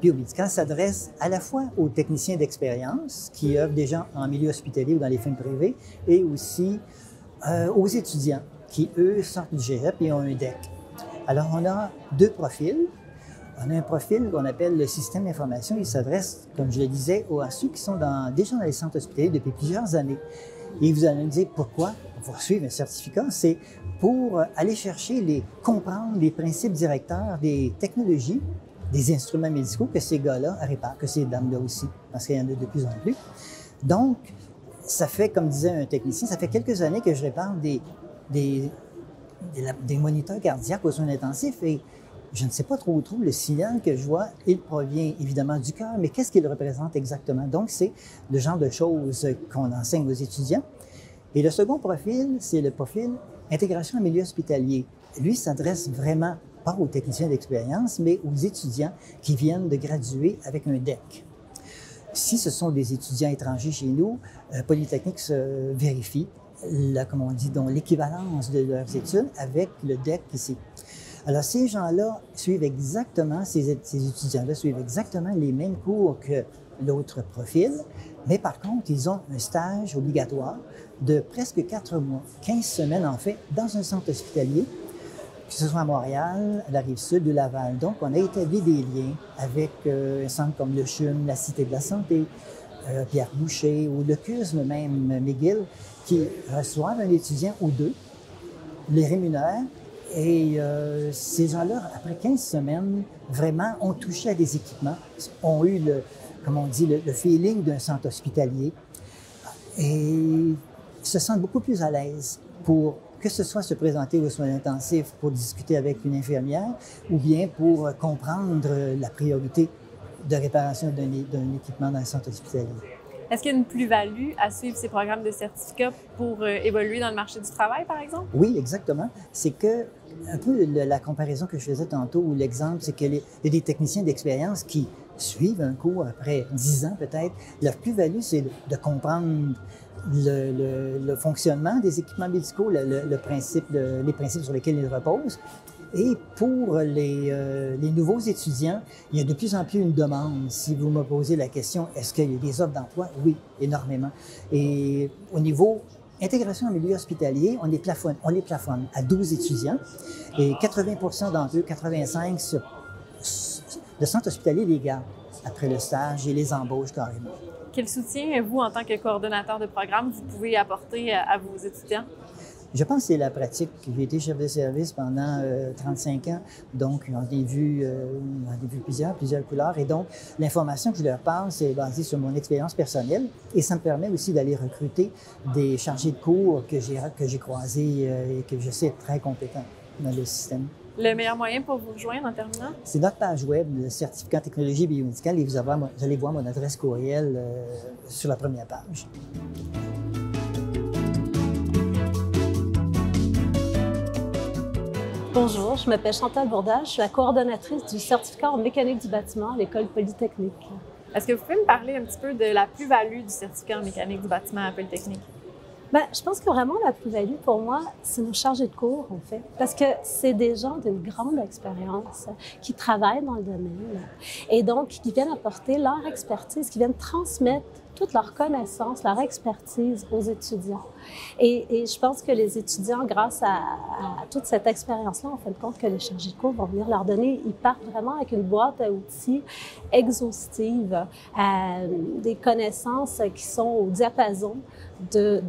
biomédical s'adresse à la fois aux techniciens d'expérience qui œuvrent déjà en milieu hospitalier ou dans les firmes privées et aussi aux étudiants qui, eux, sortent du Cégep et ont un DEC. Alors, on a deux profils. On a un profil qu'on appelle le système d'information. Il s'adresse, comme je le disais, à ceux qui sont déjà dans les centres hospitaliers depuis plusieurs années. Et vous allez me dire pourquoi poursuivre un certificat, c'est pour aller chercher, comprendre les principes directeurs des technologies, des instruments médicaux que ces gars-là réparent, que ces dames-là aussi, parce qu'il y en a de plus en plus. Donc, ça fait, comme disait un technicien, ça fait quelques années que je répare des moniteurs cardiaques aux soins intensifs et je ne sais pas trop le signal que je vois, il provient évidemment du cœur, mais qu'est-ce qu'il représente exactement? Donc, c'est le genre de choses qu'on enseigne aux étudiants. Et le second profil, c'est le profil intégration en milieu hospitalier. Lui s'adresse vraiment pas aux techniciens d'expérience, mais aux étudiants qui viennent de graduer avec un DEC. Si ce sont des étudiants étrangers chez nous, Polytechnique se vérifie, comme on dit, l'équivalence de leurs études avec le DEC ici. Alors, ces gens-là suivent exactement, ces étudiants-là suivent exactement les mêmes cours que l'autre profil, mais par contre, ils ont un stage obligatoire de presque 4 mois, 15 semaines en fait, dans un centre hospitalier, que ce soit à Montréal, à la Rive-Sud ou Laval. Donc, on a établi des liens avec un centre comme le CHUM, la Cité de la Santé, Pierre Boucher ou le CUSM même, McGill, qui reçoivent un étudiant ou deux, les rémunèrent. Et ces gens-là, après 15 semaines, vraiment ont touché à des équipements, ont eu, comme on dit, le feeling d'un centre hospitalier et se sentent beaucoup plus à l'aise pour que ce soit se présenter aux soins intensifs pour discuter avec une infirmière ou bien pour comprendre la priorité de réparation d'un équipement dans un centre hospitalier. Est-ce qu'il y a une plus-value à suivre ces programmes de certificat pour évoluer dans le marché du travail, par exemple? Oui, exactement. C'est que, un peu la comparaison que je faisais tantôt, ou l'exemple, c'est qu'il y a des techniciens d'expérience qui suivent un cours après 10 ans peut-être. Leur plus-value, c'est de comprendre le fonctionnement des équipements médicaux, les principes sur lesquels ils reposent. Et pour les nouveaux étudiants, il y a de plus en plus une demande. Si vous me posez la question, est-ce qu'il y a des offres d'emploi? Oui, énormément. Et au niveau intégration en milieu hospitalier, on les plafonne à 12 étudiants et 80% d'entre eux, 85%, le centre hospitalier les garde après le stage et les embauche carrément. Quel soutien, vous, en tant que coordonnateur de programme, vous pouvez apporter à vos étudiants? Je pense que c'est la pratique. J'ai été chef de service pendant 35 ans, donc j'en ai vu plusieurs couleurs. Et donc, l'information que je leur parle, c'est basé sur mon expérience personnelle et ça me permet aussi d'aller recruter des chargés de cours que j'ai croisés et que je sais être très compétents dans le système. Le meilleur moyen pour vous rejoindre en terminant? C'est notre page web, le certificat en technologie biomédicale, et vous allez voir mon adresse courriel sur la première page. Bonjour, je m'appelle Chantal Bourdage, je suis la coordonnatrice du certificat en mécanique du bâtiment à l'École Polytechnique. Est-ce que vous pouvez me parler un petit peu de la plus-value du certificat en mécanique du bâtiment à Polytechnique? Ben, je pense que vraiment la plus-value pour moi, c'est nos chargés de cours, en fait. Parce que c'est des gens d'une grande expérience qui travaillent dans le domaine et donc qui viennent apporter leur expertise, qui viennent transmettre toute leur connaissance, leur expertise aux étudiants. Et je pense que les étudiants, grâce à toute cette expérience-là, en fin de compte, que les chargés de cours vont venir leur donner, ils partent vraiment avec une boîte à outils exhaustive, des connaissances qui sont au diapason du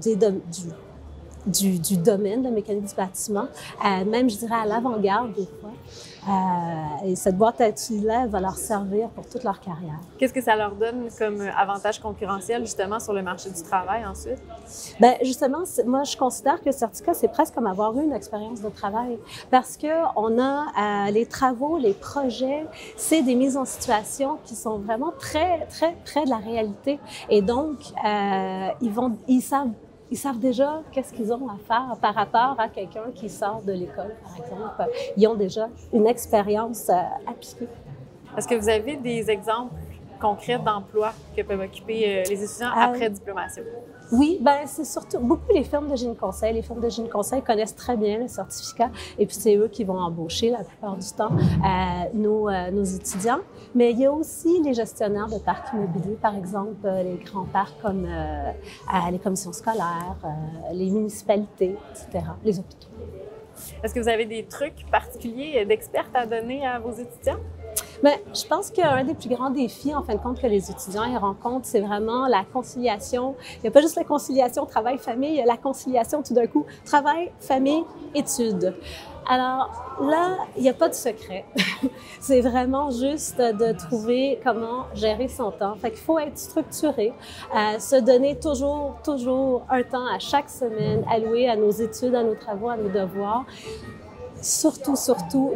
domaine de mécanique du bâtiment, même, je dirais, à l'avant-garde des fois. Et cette boîte à outils-là va leur servir pour toute leur carrière. Qu'est-ce que ça leur donne comme avantage concurrentiel, justement, sur le marché du travail ensuite? Bien, justement, moi, je considère que le certificat, c'est presque comme avoir eu une expérience de travail parce qu'on a les travaux, les projets, c'est des mises en situation qui sont vraiment très, très près de la réalité. Et donc, ils savent déjà qu'est-ce qu'ils ont à faire par rapport à quelqu'un qui sort de l'école, par exemple. Ils ont déjà une expérience appliquée. Est-ce que vous avez des exemples concrets d'emplois que peuvent occuper les étudiants après diplomation? Oui, ben c'est surtout beaucoup les firmes de génie conseil. Les firmes de génie conseil connaissent très bien le certificat et puis c'est eux qui vont embaucher la plupart du temps nos étudiants. Mais il y a aussi les gestionnaires de parcs immobiliers, par exemple les grands parcs comme les commissions scolaires, les municipalités, etc., les hôpitaux. Est-ce que vous avez des trucs particuliers d'experts à donner à vos étudiants? Bien, je pense qu'un des plus grands défis, en fin de compte, que les étudiants y rencontrent, c'est vraiment la conciliation. Il n'y a pas juste la conciliation travail-famille, il y a la conciliation tout d'un coup travail, famille, études. Alors là, il n'y a pas de secret. C'est vraiment juste de trouver comment gérer son temps. Fait qu'il faut être structuré, se donner toujours un temps à chaque semaine alloué à nos études, à nos travaux, à nos devoirs. Surtout,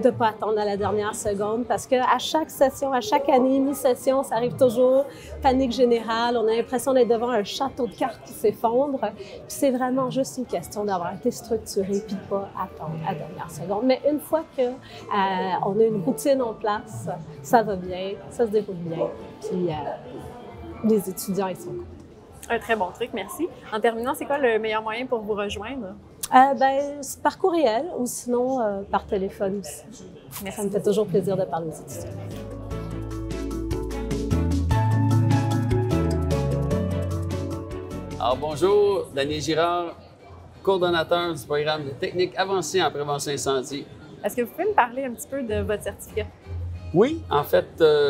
de ne pas attendre à la dernière seconde parce qu'à chaque session, à chaque année, mi-session, ça arrive toujours, panique générale, on a l'impression d'être devant un château de cartes qui s'effondre. Puis c'est vraiment juste une question d'avoir été structuré puis de ne pas attendre à la dernière seconde. Mais une fois qu'on a une routine en place, ça va bien, ça se déroule bien. Puis les étudiants, ils sont contents. Un très bon truc, merci. En terminant, c'est quoi le meilleur moyen pour vous rejoindre? C'est par courriel ou sinon par téléphone aussi. Merci. Ça me fait toujours plaisir de parler aux étudiants. Alors bonjour, Daniel Girard, coordonnateur du programme de techniques avancées en prévention incendie. Est-ce que vous pouvez me parler un petit peu de votre certificat? Oui, en fait,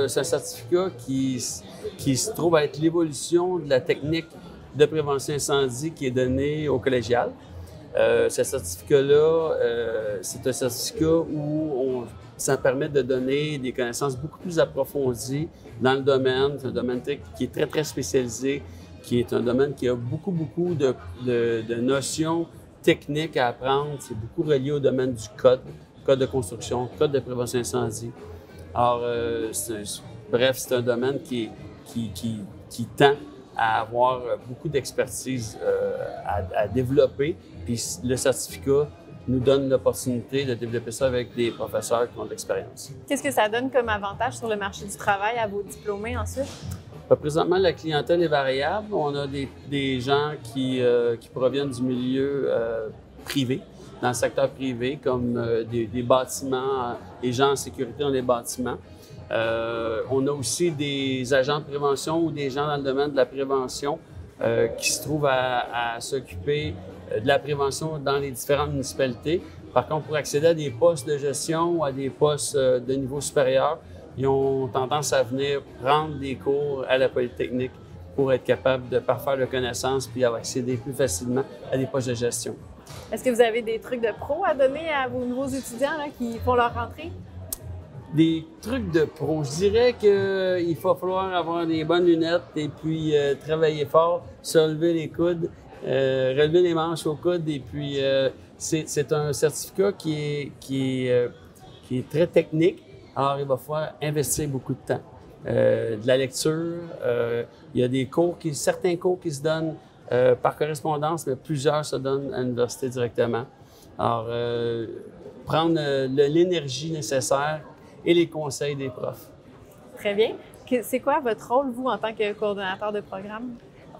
c'est un certificat qui se trouve à être l'évolution de la technique de prévention incendie qui est donnée au collégial. Ce certificat-là, c'est un certificat où ça permet de donner des connaissances beaucoup plus approfondies dans le domaine. C'est un domaine qui est très, très spécialisé, qui est un domaine qui a beaucoup de notions techniques à apprendre. C'est beaucoup relié au domaine du code de construction, code de prévention incendie. Alors, bref, c'est un domaine qui tend à avoir beaucoup d'expertise à développer. Puis le certificat nous donne l'opportunité de développer ça avec des professeurs qui ont de l'expérience. Qu'est-ce que ça donne comme avantage sur le marché du travail à vos diplômés ensuite? Présentement, la clientèle est variable. On a des gens qui proviennent du milieu privé, dans le secteur privé, comme des bâtiments, des gens en sécurité dans les bâtiments. On a aussi des agents de prévention ou des gens dans le domaine de la prévention qui se trouvent à s'occuper de la prévention dans les différentes municipalités. Par contre, pour accéder à des postes de gestion ou à des postes de niveau supérieur, ils ont tendance à venir prendre des cours à la Polytechnique pour être capable de parfaire leurs connaissances puis accéder plus facilement à des postes de gestion. Est-ce que vous avez des trucs de pro à donner à vos nouveaux étudiants là, qui font leur rentrée? Des trucs de pro. Je dirais qu'il va falloir avoir des bonnes lunettes et puis travailler fort, se relever les coudes, relever les manches aux coudes. Et puis, c'est un certificat qui est très technique. Alors, il va falloir investir beaucoup de temps. De la lecture, il y a certains cours qui se donnent par correspondance, mais plusieurs se donnent à l'université directement. Alors, prendre l'énergie nécessaire et les conseils des profs. Très bien. C'est quoi votre rôle, vous, en tant que coordonnateur de programme?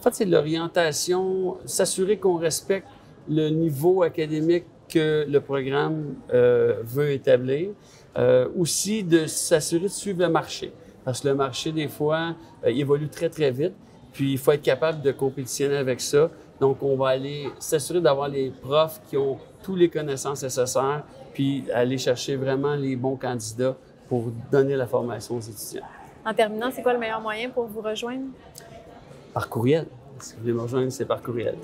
En fait, c'est l'orientation, s'assurer qu'on respecte le niveau académique que le programme veut établir. Aussi, de s'assurer de suivre le marché. Parce que le marché, des fois, il évolue très, très vite. Puis, il faut être capable de compétitionner avec ça. Donc, on va aller s'assurer d'avoir les profs qui ont toutes les connaissances nécessaires, puis aller chercher vraiment les bons candidats pour donner la formation aux étudiants. En terminant, c'est quoi le meilleur moyen pour vous rejoindre? Par courriel. Si vous voulez me rejoindre, c'est par courriel.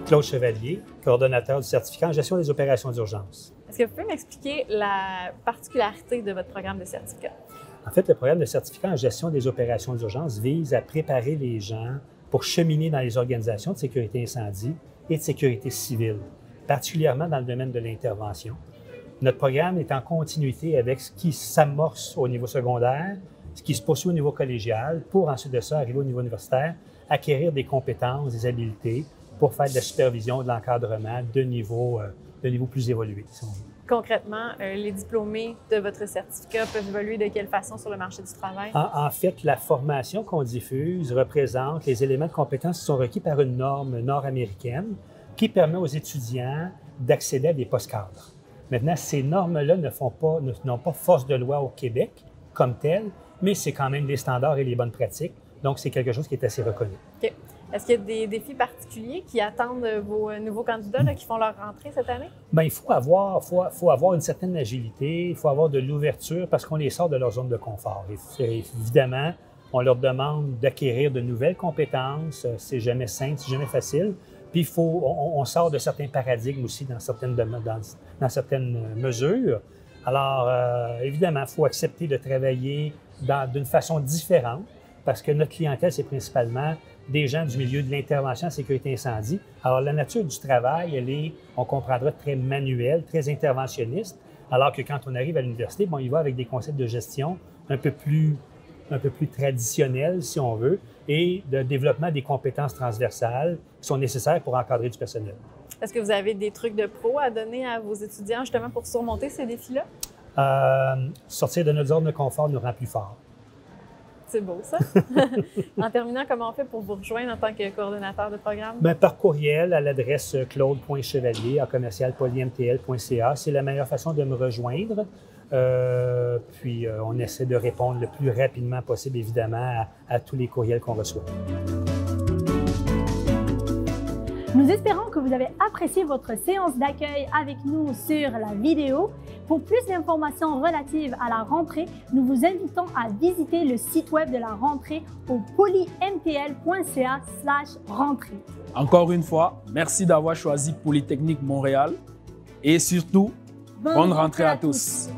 Claude Chevalier, coordonnateur du certificat en gestion des opérations d'urgence. Est-ce que vous pouvez m'expliquer la particularité de votre programme de certificat? En fait, le programme de certificat en gestion des opérations d'urgence vise à préparer les gens pour cheminer dans les organisations de sécurité incendie et de sécurité civile, particulièrement dans le domaine de l'intervention. Notre programme est en continuité avec ce qui s'amorce au niveau secondaire, ce qui se poursuit au niveau collégial, pour ensuite de ça arriver au niveau universitaire, acquérir des compétences, des habiletés pour faire de la supervision, de l'encadrement de niveau plus évolué, si on veut. Concrètement, les diplômés de votre certificat peuvent évoluer de quelle façon sur le marché du travail? En fait, la formation qu'on diffuse représente les éléments de compétences qui sont requis par une norme nord-américaine qui permet aux étudiants d'accéder à des postes cadres. Maintenant, ces normes-là n'ont pas force de loi au Québec comme telles, mais c'est quand même les standards et les bonnes pratiques. Donc, c'est quelque chose qui est assez reconnu. OK. Est-ce qu'il y a des défis particuliers qui attendent vos nouveaux candidats là, qui font leur rentrée cette année? Bien, il faut avoir une certaine agilité, il faut avoir de l'ouverture parce qu'on les sort de leur zone de confort. Et évidemment, on leur demande d'acquérir de nouvelles compétences. C'est jamais simple, c'est jamais facile. Puis on sort de certains paradigmes aussi dans certaines mesures. Alors, évidemment, il faut accepter de travailler d'une façon différente parce que notre clientèle, c'est principalement des gens du milieu de l'intervention en sécurité incendie. Alors, la nature du travail, elle est, on comprendra, très manuelle, très interventionniste, alors que quand on arrive à l'université, bon, il va avec des concepts de gestion un peu plus traditionnels, si on veut, et de développement des compétences transversales qui sont nécessaires pour encadrer du personnel. Est-ce que vous avez des trucs de pro à donner à vos étudiants justement pour surmonter ces défis-là? Sortir de notre zone de confort nous rend plus forts. C'est beau, ça. En terminant, comment on fait pour vous rejoindre en tant que coordonnateur de programme? Bien, par courriel à l'adresse claude.chevalier@commercialpolyMTL.ca. C'est la meilleure façon de me rejoindre. Puis, on essaie de répondre le plus rapidement possible, évidemment, à tous les courriels qu'on reçoit. Nous espérons que vous avez apprécié votre séance d'accueil avec nous sur la vidéo. Pour plus d'informations relatives à la rentrée, nous vous invitons à visiter le site web de la rentrée au polymtl.ca/rentrée. Encore une fois, merci d'avoir choisi Polytechnique Montréal et surtout, bonne rentrée à tous.